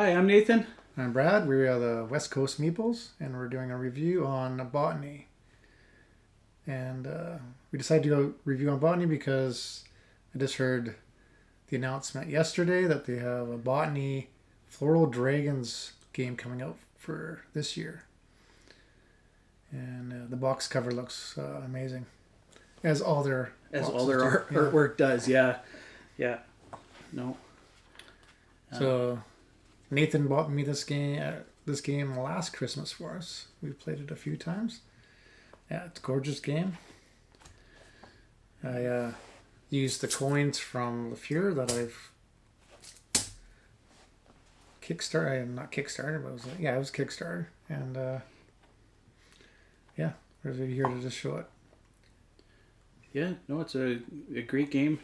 Hi, I'm Nathan. I'm Brad. We are the WestCoast Meeples, and we're doing a review on Botany. And we decided to go review on Botany because I just heard the announcement yesterday that they have a Botany Floral Dragons game coming out for this year. And the box cover looks amazing, as all their Artwork does. Yeah. No. So Nathan bought me this game last Christmas for us. We played it a few times. Yeah, it's a gorgeous game. I used the coins from LaFleur that I've Kickstarter. I'm not Kickstarter, but it was Kickstarter. And there's a here to just show it. Yeah, no, it's a great game.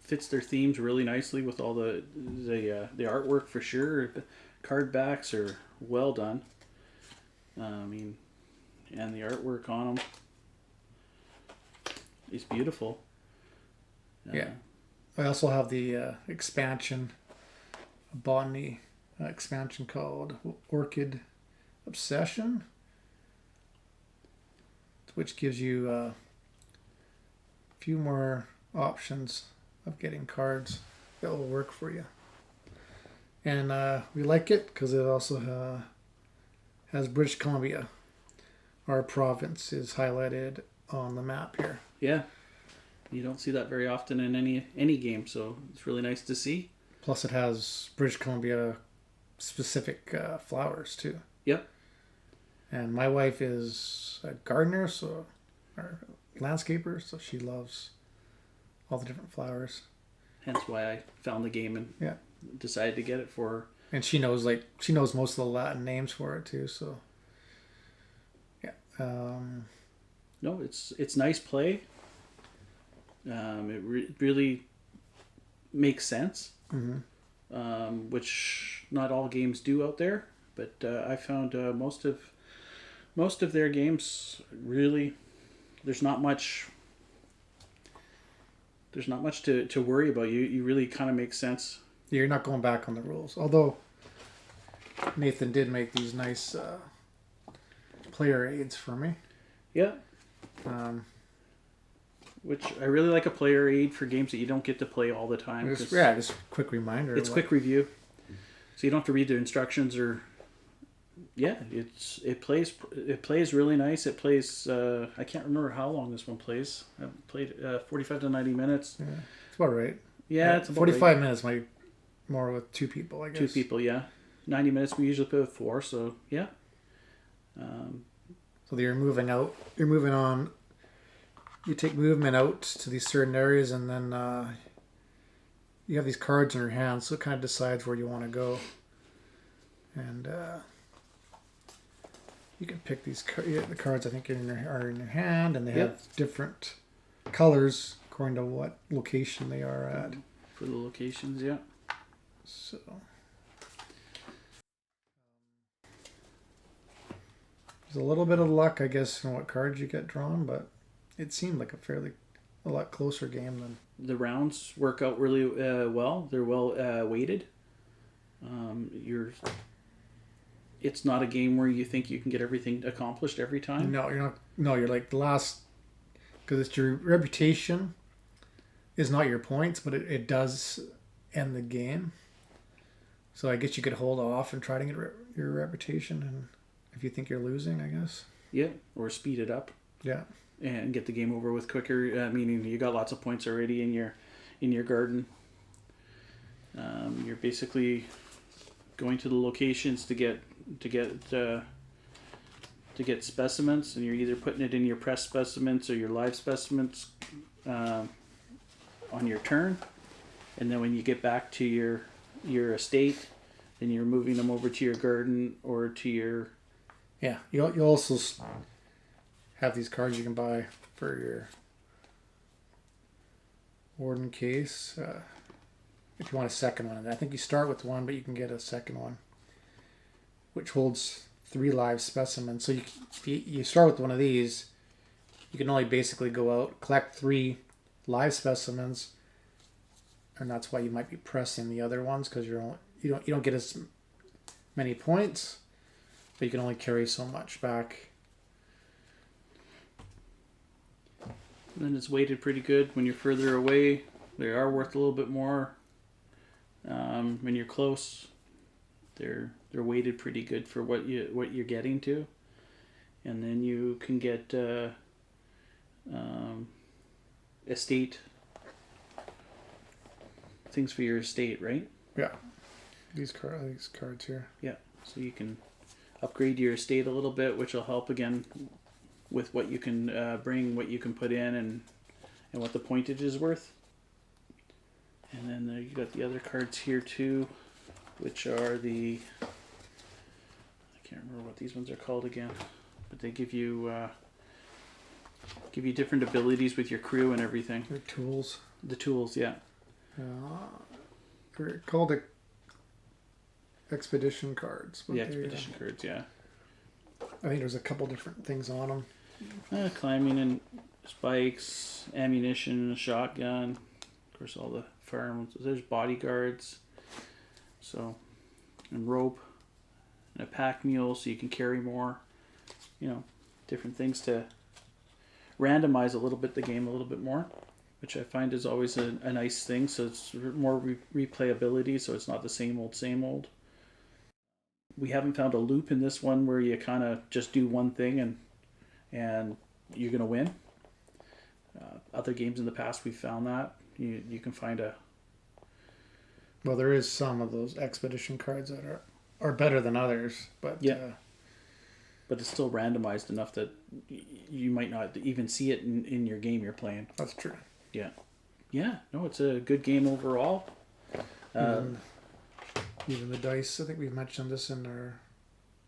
Fits their themes really nicely with all the artwork for sure. The card backs are well done. And the artwork on them is beautiful. Yeah. I also have the expansion, Botany expansion called Orchid Obsession, which gives you a few more options of getting cards that will work for you. And we like it because it also has British Columbia. Our province is highlighted on the map here. Yeah, you don't see that very often in any game, so it's really nice to see. Plus, it has British Columbia specific flowers too. Yep. And my wife is a gardener, or landscaper, so she loves all the different flowers. Hence why I found the game and decided to get it for her. And she knows most of the Latin names for it too. So no, it's nice play. It really makes sense, which not all games do out there. But I found most of their games really there's not much to worry about. You really kind of make sense. You're not going back on the rules. Although Nathan did make these nice player aids for me. Yeah. Which I really like a player aid for games that you don't get to play all the time. Just a quick reminder. It's quick review. So you don't have to read the instructions or... Yeah, it plays really nice. It plays... I can't remember how long this one plays. I played 45 to 90 minutes. Yeah, it's about right. Yeah, it's about 45 right. minutes might more with two people, I guess. Two people, yeah. 90 minutes we usually play with four, so yeah. So you're moving out. You're moving on. You take movement out to these certain areas, and then you have these cards in your hand, so it kind of decides where you want to go. And you can pick these the cards. I think are in your hand, and they have different colors according to what location they are at. For the locations, yeah. So. There's a little bit of luck, I guess, in what cards you get drawn, but it seemed like a lot closer game than... The rounds work out really well. They're well weighted. It's not a game where you think you can get everything accomplished every time. No, you're not. No, you're like the last... Because it's your reputation is not your points, but it does end the game. So I guess you could hold off and try to get your reputation, and if you think you're losing, I guess. Yeah, or speed it up. Yeah. And get the game over with quicker. Meaning you got lots of points already in your garden. You're basically going to the locations to get specimens, and you're either putting it in your pressed specimens or your live specimens on your turn, and then when you get back to your estate, then you're moving them over to your garden or to your... Yeah, you also have these cards you can buy for your Warden case. If you want a second one. I think you start with one, but you can get a second one, which holds 3 live specimens. So you start with one of these, you can only basically go out, collect 3 live specimens, and that's why you might be pressing the other ones, because you don't get as many points, but you can only carry so much back. And then it's weighted pretty good. When you're further away, they are worth a little bit more. When you're close, they're weighted pretty good for what you're getting to. And then you can get estate things for your estate, right? Yeah. These cards here. Yeah. So you can upgrade your estate a little bit, which will help again with what you can bring, what you can put in, and what the pointage is worth. And then you got the other cards here too, which are I can't remember what these ones are called again, but they give you different abilities with your crew and everything. They're tools. The tools, yeah. They're called expedition cards. The expedition cards, yeah. I think there's a couple different things on them. Climbing and spikes, ammunition, a shotgun, of course all the firearms. There's bodyguards, so, and rope, and a pack mule so you can carry more. Different things to randomize a little bit the game a little bit more, which I find is always a nice thing. So it's more replayability, so it's not the same old. We haven't found a loop in this one where you kind of just do one thing and you're going to win. Other games in the past we've found that. You can find Well, there is some of those expedition cards that are better than others, but yeah. But it's still randomized enough that you might not even see it in your game you're playing. That's true. Yeah. Yeah. No, it's a good game overall. Even the dice, I think we've mentioned this in our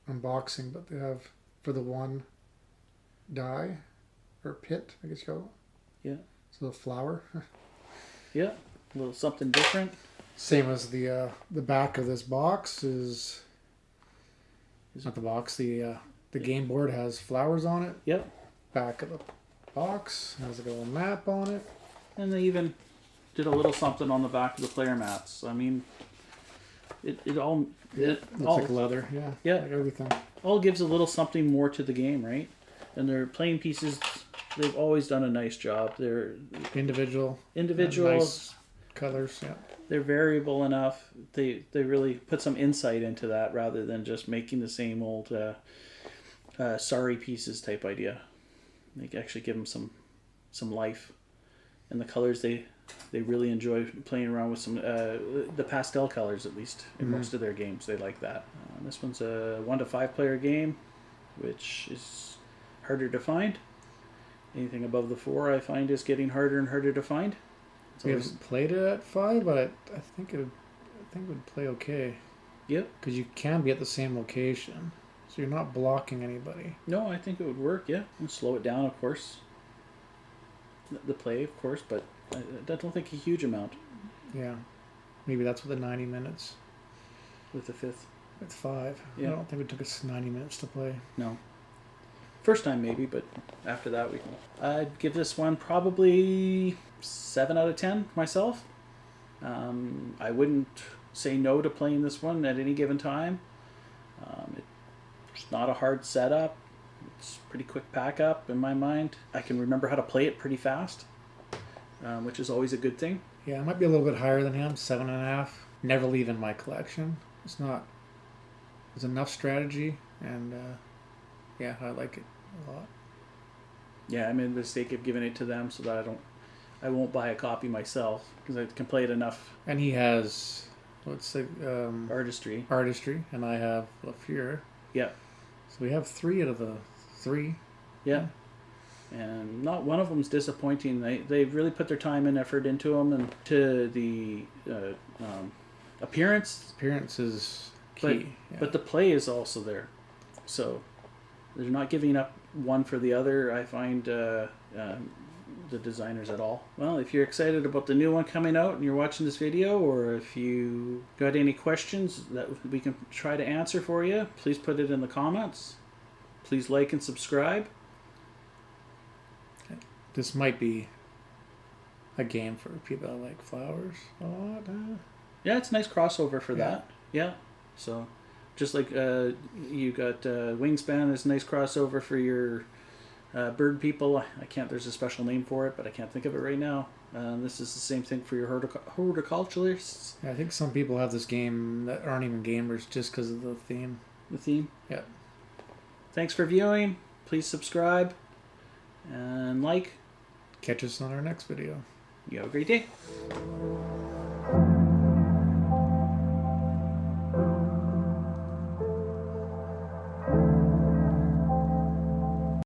unboxing, but they have for the one die or pit, I guess you call it. Yeah. It's a little flower. Yeah. A little something different. Same as the back of this box is not the box. The game board has flowers on it. Yep. Back of the box has a little map on it. And they even did a little something on the back of the player mats. I mean, it all looks like leather. Yeah. Yeah. Like everything. All gives a little something more to the game, right? And their playing pieces, they've always done a nice job. They're individual. Nice colors. Yeah. They're variable enough. They really put some insight into that rather than just making the same old sorry pieces type idea. They actually give them some life, and the colors they really enjoy playing around with some the pastel colors, at least in most of their games. They like that. This one's a 1 to 5 player game, which is harder to find. Anything above the 4 I find is getting harder and harder to find. We haven't played it at 5, but I think it would play okay. Yep. Because you can be at the same location, so you're not blocking anybody. No, I think it would work. Yeah, and slow it down, of course. The play, of course, but I don't think a huge amount. Yeah, maybe that's with the 90 minutes. With the 5th. With 5. Yeah. I don't think it took us 90 minutes to play. No. First time maybe, but after that we can. I'd give this one probably 7 out of 10 myself. I wouldn't say no to playing this one at any given time. It's not a hard setup. It's pretty quick pack up in my mind. I can remember how to play it pretty fast, which is always a good thing. Yeah, it might be a little bit higher than him, 7.5. Never leave in my collection. There's enough strategy, and yeah, I like it a lot. Yeah, I made the mistake of giving it to them so that I won't buy a copy myself because I can play it enough. And he has, artistry, and I have LaFleur. Yeah. So we have 3 out of the 3. Yeah. And not one of them's disappointing. They really put their time and effort into them, and to the appearance. Appearance is key. But the play is also there. So they're not giving up one for the other, I find, the designers at all. Well, if you're excited about the new one coming out and you're watching this video, or if you got any questions that we can try to answer for you, please put it in the comments. Please like and subscribe. This might be a game for people that like flowers a lot. Yeah, it's a nice crossover for that. Yeah. So Just like you got Wingspan is a nice crossover for your bird people. I can't. There's a special name for it, but I can't think of it right now. This is the same thing for your horticulturists. Yeah, I think some people have this game that aren't even gamers just because of the theme. The theme. Yeah. Thanks for viewing. Please subscribe and like. Catch us on our next video. You have a great day.